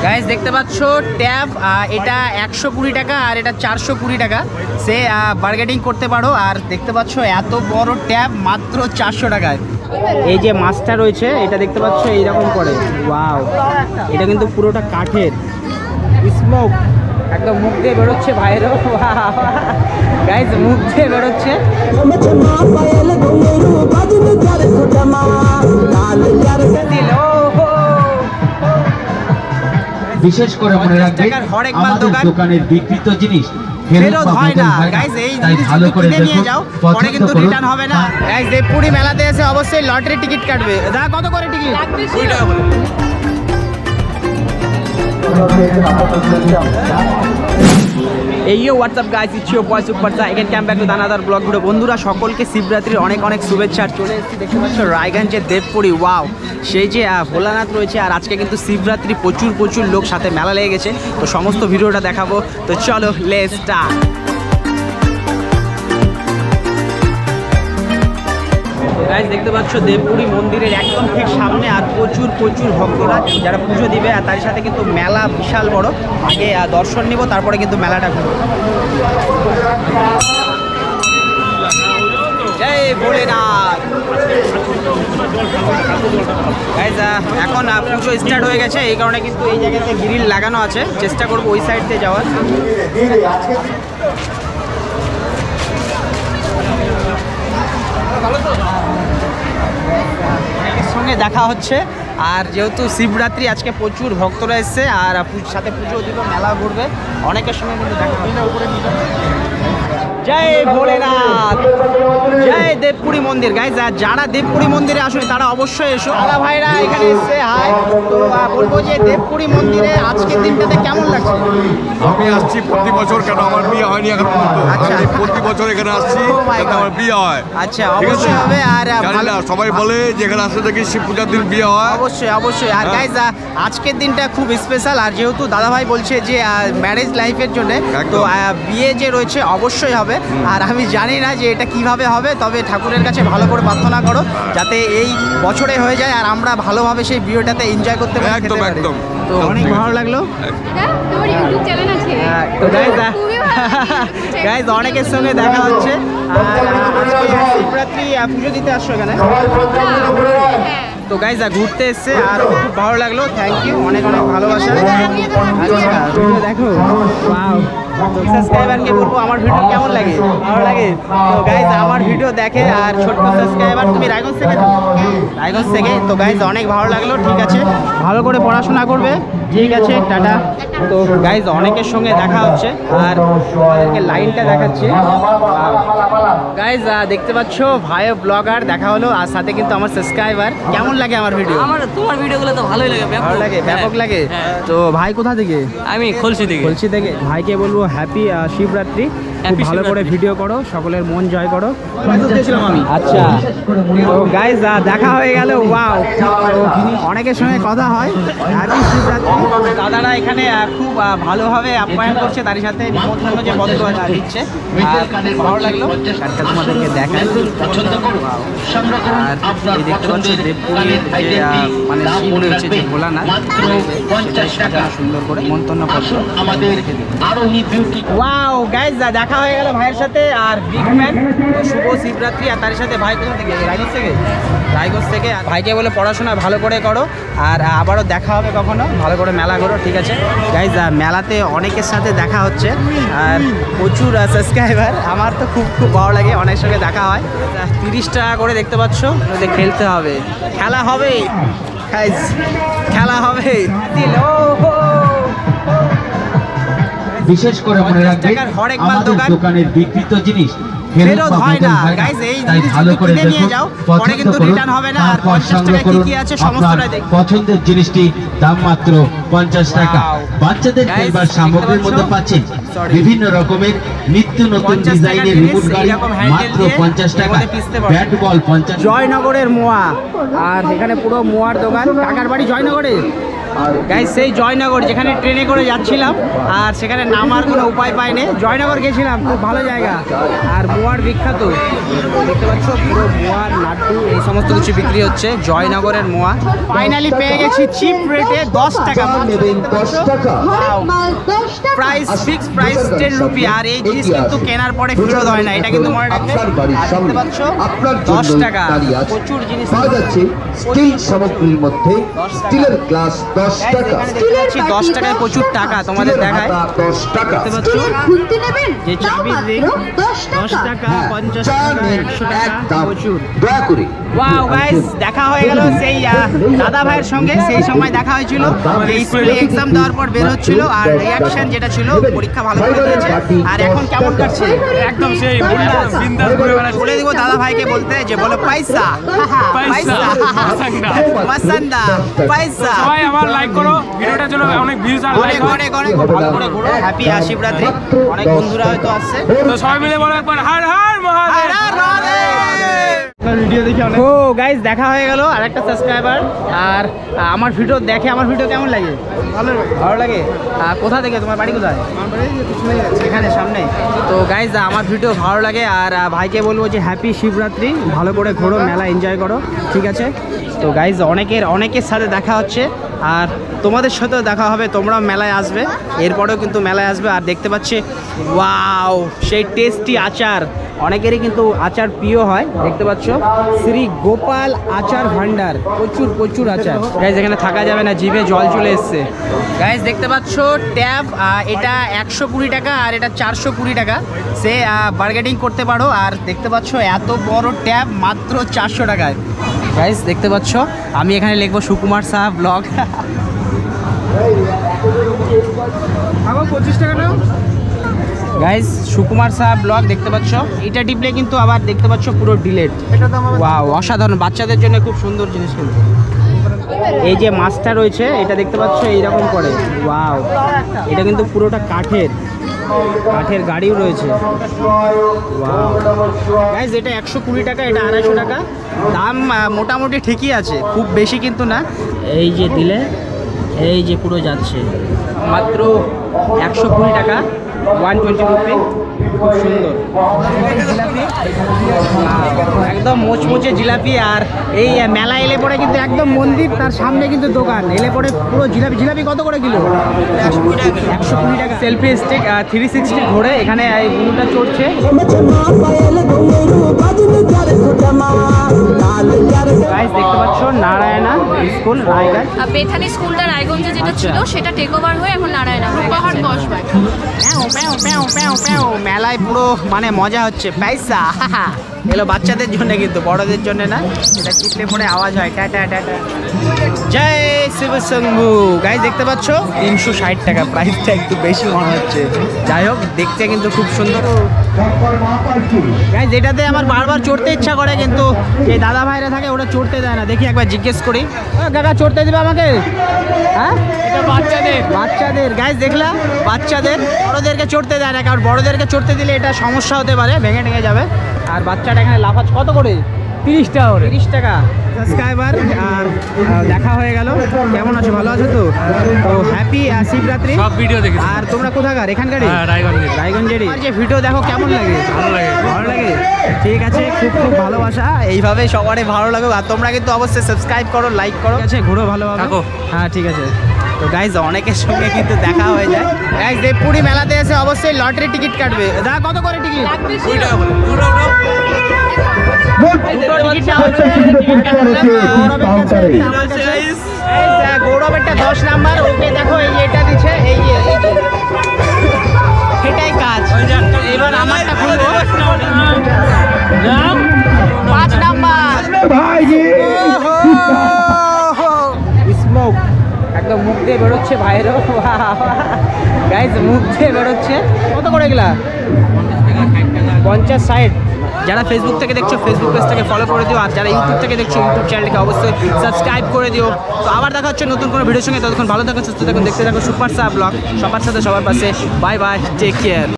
Guys দেখতে পাচ্ছ tab, এটা 120 টাকা আর এটা 420 টাকা। সে বার্গেনিং করতে পারো। আর দেখতে পাচ্ছ এত বড় ট্যাব মাত্র 400 টাকায়। এই যে মাছটা রয়েছে এটা দেখতে পাচ্ছ এইরকম করে, ওয়াও, এটা কিন্তু পুরোটা কাঠের, স্মোক একদম মুখ দিয়ে বেরোচ্ছে বাইরে। গাইস মুখ দিয়ে বেরোচ্ছে। বিশেষ করে মনে রাখবেন আমাদের দোকানের বিক্রিত জিনিস ফেরত হয় না গাইস। এই জিনিস ভালো করে নিয়ে যাও, পরে কিন্তু রিটার্ন হবে না। গাইস দেবপুরি মেলাতে এসে অবশ্যই লটারি টিকিট কাটবে। দাদা কত করে টিকিট? 20 টাকা করে। Hey what's up guys, it's your boy সুপারসা again came back with another vlog video. বন্ধুরা সকলকে শিবরাত্রির অনেক অনেক শুভেচ্ছা। চলে এসেছি দেখতে পাচ্ছ রায়গঞ্জের দেবপুরি, ওয়াও, সেই যে ভোলানাথ রয়েছে। আর আজকে কিন্তু শিবরাত্রি, প্রচুর প্রচুর লোক সাথে মেলা লেগে গেছে। তো সমস্ত ভিডিওটা দেখাবো, তো চলো লেটস স্টার্ট। গাইস দেখতে পাচ্ছ দেবপুরি মন্দিরের একদম ঠিক সামনে আর প্রচুর প্রচুর ভক্তরা যারা পুজো দিবে। আর তার সাথে কিন্তু মেলা বিশাল বড়। আগে দর্শন নিব, তারপরে কিন্তু মেলাটা ঘুরবো। জয় ভোলেনাথ। গাইস এখন পুজো স্টার্ট হয়ে গেছে, এই কারণে কিন্তু এই জায়গাতে গ্রিল লাগানো আছে। চেষ্টা করবো ওই সাইড দিয়ে যাওয়ার। অনেকের সঙ্গে দেখা হচ্ছে। আর যেহেতু শিবরাত্রি আজকে প্রচুর ভক্তরা এসছে আর সাথে পুজো দিব, মেলা ঘুরবে, অনেকের সঙ্গে কিন্তু দেখা হচ্ছে। জয় ভোলেনাথ, জয় দেবপুরি মন্দির। গাইজ যারা দেবপুরি মন্দিরে আসলে তারা অবশ্যই এসো। দাদা ভাইরা এখানে এসছে, হাই। তো বলবো যে দেবপুরি মন্দিরে আজকের দিনটাতে কেমন লাগছে? আমি আসছি প্রতি বছর, কেন আমার বিয়ে হয়নি এখন পর্যন্ত। আচ্ছা, প্রতি বছর এখানে আসছি আমার বিয়ে হয়। আচ্ছা, অবশ্যই হবে। আর সবাই বলে যে এখানে আসলে দেখি শিব পূজার দিন বিয়ে হয়। অবশ্যই অবশ্যই। আর গাইজ আজকের দিনটা খুব স্পেশাল। আর যেহেতু দাদা ভাই বলছে যে ম্যারেজ লাইফের জন্য, তো বিয়ে যে রয়েছে অবশ্যই হবে। আর আমি জানি না যে এটা কিভাবে হবে, তবে ঠাকুরের কাছে ভালো করে প্রার্থনা করো যাতে এই বছরে হয়ে যায় আর আমরা ভালোভাবে সেই বিয়েটাতে এনজয় করতে পারি। একদম একদম। তো অনেক ভালো লাগলো। তো গাইজ অনেকের সঙ্গে দেখা হচ্ছে। শিবরাত্রি পুজো দিতে আসছো এখানে? তো গাইজ ঘুরতে এসছে আর খুব ভালো লাগলো। থ্যাংক ইউ, অনেক অনেক ভালোবাসা। আচ্ছা দেখো, ওয়াও। তো সাবস্ক্রাইবারকে বলবো আমার ভিডিও কেমন লাগে, ভালো লাগে? তো গাইজ আমার ভিডিও দেখে। আর ছোট্ট সাবস্ক্রাইবার, তুমি রায়গঞ্জ থেকে? রায়গঞ্জ থেকে। তো গাইজ অনেক ভালো লাগলো। ঠিক আছে, ভালো করে পড়াশোনা করবে। ঠিক আছে, টাটা। তো গাইজ অনেকের সঙ্গে দেখা হচ্ছে আর আমাদেরকে লাইনটা দেখাচ্ছে। গাইজ দেখতে পাচ্ছ ভাই ব্লগার দেখা হলো, আর সাথে কিন্তু আমার সাবস্ক্রাইবার। কেমন লাগে আমার ভিডিও? আমার তোমার ভিডিওগুলো তো ভালোই লাগে, ভালো লাগে, ব্যাপক লাগে। তো ভাই কোথা থেকে? আমি খুলছি থেকে। ভাইকে বলবো হ্যাপি শিবরাত্রি। খুব ভালো করে ভিডিও করো, সকলের মন জয় করো। আমি আচ্ছা, তো গাইজ দেখা হয়ে গেল, ওয়াও। অনেকের সঙ্গে কথা হয়। হ্যাপি শিবরাত্রি। দাদারা এখানে খুব ভালোভাবে আপ্যায়ন করছে, তার সাথে নিমন্ত্রণ যে পত্র দিচ্ছে। ভালো লাগলো, তোমাদেরকে দেখায়। আর এই দেখতে পাচ্ছি দেবপুরীর যে মানে শিব রয়েছে যে ভোলানাথ, সুন্দর করে নিমন্ত্রণ পত্র। ওয়াও গাইজ দেখা হয়ে গেল ভাইয়ের সাথে। আর বিগ ম্যান শুভ শিবরাত্রি। আর তার সাথে ভাই কোথা থেকে? রায়গঞ্জ থেকে। রায়গঞ্জ থেকে। ভাইকে বলে পড়াশোনা ভালো করে করো, আর আবারও দেখা হবে কখনো। ভালো করে মেলা করো, ঠিক আছে গাইজ? মেলাতে অনেকের সাথে দেখা হচ্ছে আর প্রচুর সাবস্ক্রাইবার। আমার তো খুব খুব ভালো লাগে, অনেক সঙ্গে দেখা হয়। 30 টাকা করে দেখতে পাচ্ছ। খেলতে হবে, খেলা হবে গাইজ, খেলা হবে। বিশেষ করে মনে রাখবেন আমাদের দোকানের বিক্রিত জিনিস ফেরত হয় না গাইস। এই জিনিস ভালো করে নিয়ে যাও, পরে কিন্তু রিটার্ন হবে না। আর 50 টাকা কি আছে সমস্তটাই দেখুন। পছন্দের জিনিসটি দাম মাত্র 50 টাকা। বাচ্চাদের খেলবার সামগ্রীর মধ্যে পাচ্ছেন বিভিন্ন রকমের নিত্য নতুন ডিজাইনের রিমোট গাড়ি মাত্র 50 টাকা। Bat ball 50। জয়নগরের মোয়া, আর এখানে পুরো মোয়ার দোকান। কাকার বাড়ি জয়নগরে? গাইস সেই জয়নগর যেখানে ট্রেনে করে যাচ্ছিলাম আর সেখানে নামার কোনো উপায় পাইনি, জয়নগর গেছিলাম, খুব ভালো জায়গা। আর মোয়ার বিখ্যাত দেখতে পাচ্ছ, পুরো মোয়ার লাড্ডু এই সমস্ত কিছু বিক্রি হচ্ছে জয়নগরের মোয়া। ফাইনালি পেয়ে গেছি চিপ রেটে 10 টাকা, প্রাইস ফিক্স প্রাইস 10 রুপি। আর এই জিনিস কিন্তু কেনার পরে ফেরত হয় না, এটা কিন্তু মনে রাখবে। দেখতে পাচ্ছ 10 টাকা, প্রচুর জিনিস পাওয়া যাচ্ছে। স্টিল সামগ্রীর মধ্যে স্টিলের গ্লাস 10 টাকা, 10 টাকায় প্রচুর টাকা তোমাদের দেখায়। 10 টাকা দেখতে পাচ্ছ যে চাবির রিং 10 টাকা, 50 টাকা, 100 টাকা, প্রচুর। দয়া করে ওয়াও গাইস, দেখা হয়ে গেল সেই দাদা ভাইয়ের সঙ্গে। সেই সময় দেখা হয়েছিল এই স্কুলে এক্সাম দেওয়ার পর বের হচ্ছিল, আর রিয়াকশন যেটা ছিল পরীক্ষা ভালো করে দিয়েছে। আর এখন কেমন কাটছে? একদম সেই বিন্দাস ঘুরে বেড়াচ্ছে। বলে দিব দাদা ভাইকে বলতে যে বলো পয়সা পয়সা মাসান্দা পয়সা। সবাই আবার লাইক করো ভিডিওটার জন্য, অনেক ভিউজ আর লাইক অনেক অনেক ভালো করে ঘুরো। হ্যাপি শিবরাত্রি। অনেক বন্ধুরা হয়তো আসছে, তো সবাই মিলে বলো একবার হর হর মহাদেব। ভিডিও দেখে ও গাইস দেখা হয়ে গেল আরেকটা সাবস্ক্রাইবার। আর আমার ভিডিও দেখে, আমার ভিডিও কেমন লাগে? ভালো লাগে। কোথা থেকে, তোমার বাড়ি কোথায়? এখানে সামনে। তো গাইস আমার ভিডিও ভালো লাগে, আর ভাইকে বলবো যে হ্যাপি শিবরাত্রি, ভালো করে ঘোরো, মেলা এনজয় করো, ঠিক আছে? তো গাইস অনেকের সাথে দেখা হচ্ছে, আর তোমাদের সাথেও দেখা হবে, তোমরাও মেলায় আসবে, এরপরেও কিন্তু মেলায় আসবে। আর দেখতে পাচ্ছি ওয়াও সেই টেস্টি আচার, অনেকেরই কিন্তু আচার প্রিয় হয়। দেখতে পাচ্ছ শ্রী গোপাল আচার ভান্ডার, প্রচুর প্রচুর আচার। গাইজ এখানে থাকা যাবে না, জিভে জল চলে এসছে। গাইজ দেখতে পাচ্ছ ট্যাব, এটা 120 টাকা আর এটা 420 টাকা, সে বার্গেটিং করতে পারো। আর দেখতে পাচ্ছ এত বড় ট্যাব মাত্র 400 টাকায়। গাইজ দেখতে পাচ্ছ আমি এখানে লিখবো সুকুমার সাহা ব্লগ। 25 টাকা নাও গাইস, সুকুমার সাহা ব্লগ দেখতে পাচ্ছ। এটা টিপলে কিন্তু আবার দেখতে পাচ্ছ পুরো ডিলেট। ওয়াও অসাধারণ, বাচ্চাদের জন্য খুব সুন্দর জিনিস। কিন্তু এই যে মাছটা রয়েছে এটা দেখতে পাচ্ছ এইরকম করে, ওয়াও এটা কিন্তু পুরোটা কাঠের গাড়িও রয়েছে। ওয়াও গাইস এটা 120 টাকা, এটা 250 টাকা। দাম মোটামুটি ঠিকই আছে, খুব বেশি কিন্তু না। এই যে দিলে এই যে পুরো যাচ্ছে, মাত্র 120 টাকা, 120 রুপি। খুব সুন্দর জিলাপি, একদম মোচমোচে জিলাপি। আর এই মেলা এলে পরে কিন্তু একদম মন্দির তার সামনে কিন্তু দোকান, এলে পরে পুরো জিলাপি কত করে কিলো? 120 টাকা। সেলফি স্টিক 360 ঘোরে, এখানে এই গুলোটা চড়ছে। গাইস দেখতে পাচ্ছ নারায়ণা স্কুল রায়গঞ্জ, বেথানি স্কুলটা রায়গঞ্জে যেটা ছিল সেটা টেক ওভার হয়ে এখন নারায়ণা রূপাহাট বসবে। মেলায় পুরো মানে মজা হচ্ছে, পয়সা এলো বাচ্চাদের জন্য কিন্তু, বড়দের জন্য না। এটা চিপলে পরে আওয়াজ হয় টাটা টাটা। জয় শিবশম্ভু। গাইস দেখতে পাচ্ছ 360 টাকা, প্রাইসটা একটু বেশি মনে হচ্ছে। যাই হোক দেখতে কিন্তু খুব সুন্দর। গাইস যেটাতে আমার বারবার চড়তে ইচ্ছা করে, কিন্তু এই দাদা ভাইরা থাকে ওরা চড়তে দেয় না। দেখি একবার জিজ্ঞেস করি, কাকা চড়তে দেবে আমাকে? হ্যাঁ এটা বাচ্চাদের গাইস দেখলাম, বাচ্চাদের, বড়দেরকে চড়তে দেয় না, কারণ বড়দেরকে চড়তে দিলে এটা সমস্যা হতে পারে, ভেঙে টেঙে যাবে। আর বাচ্চাটা এখানে লাফাচ্ছে, কত করে? 30 টাকা। 30 টাকা সাবস্ক্রাইবার। আর দেখা হয়ে গেল, কেমন আছো? ভালো আছো তো? তো হ্যাপি শিবরাত্রি। সব ভিডিও দেখি। আর তোমরা কোথাকার? এখানকারই? রায়গঞ্জেরই। যে ভিডিও দেখো কেমন লাগে? ভালো লাগে। ঠিক আছে, খুব খুব ভালোবাসা, এইভাবে সবারই ভালো লাগুক। আর তোমরা কিন্তু অবশ্যই সাবস্ক্রাইব করো, লাইক করো, ঠিক আছে? ঘুরো ভালোভাবে। হ্যাঁ ঠিক আছে। তো গাইজ অনেকের সঙ্গে কিন্তু দেখা হয়ে যায়। গাইজ দেবপুরি মেলাতে এসে অবশ্যই লটারি টিকিট কাটবে। দাদা কত করে টিকিট? 20 টাকা বলে। গৌরবেরটা 10 নাম্বার, ওকে দেখো এই যে এটা দিচ্ছে, এই যে এটাই কাজ। এবার আমারটা খুলবো, 5 নাম্বার স্মোক, একদম মুখ দিয়ে বেরোচ্ছে ভাইয়েরও। গাইজ মুখ দিয়ে বেরোচ্ছে। কত করে গেলা? 50 60। যারা ফেসবুক থেকে দেখছো ফেসবুক পেজটাকে ফলো করে দিও, আর যারা ইউটিউব থেকে দেখছো ইউটিউব চ্যানেলকে অবশ্যই সাবস্ক্রাইব করে দিও। তো আবার দেখা হচ্ছে নতুন কোনো ভিডিওর সঙ্গে, ততক্ষণ ভালো থাকুন, সুস্থ থাকুন, দেখতে থাকুন সুপার সাহা ব্লগ। সবার সাথে সবার পাশে। Bye bye, take care.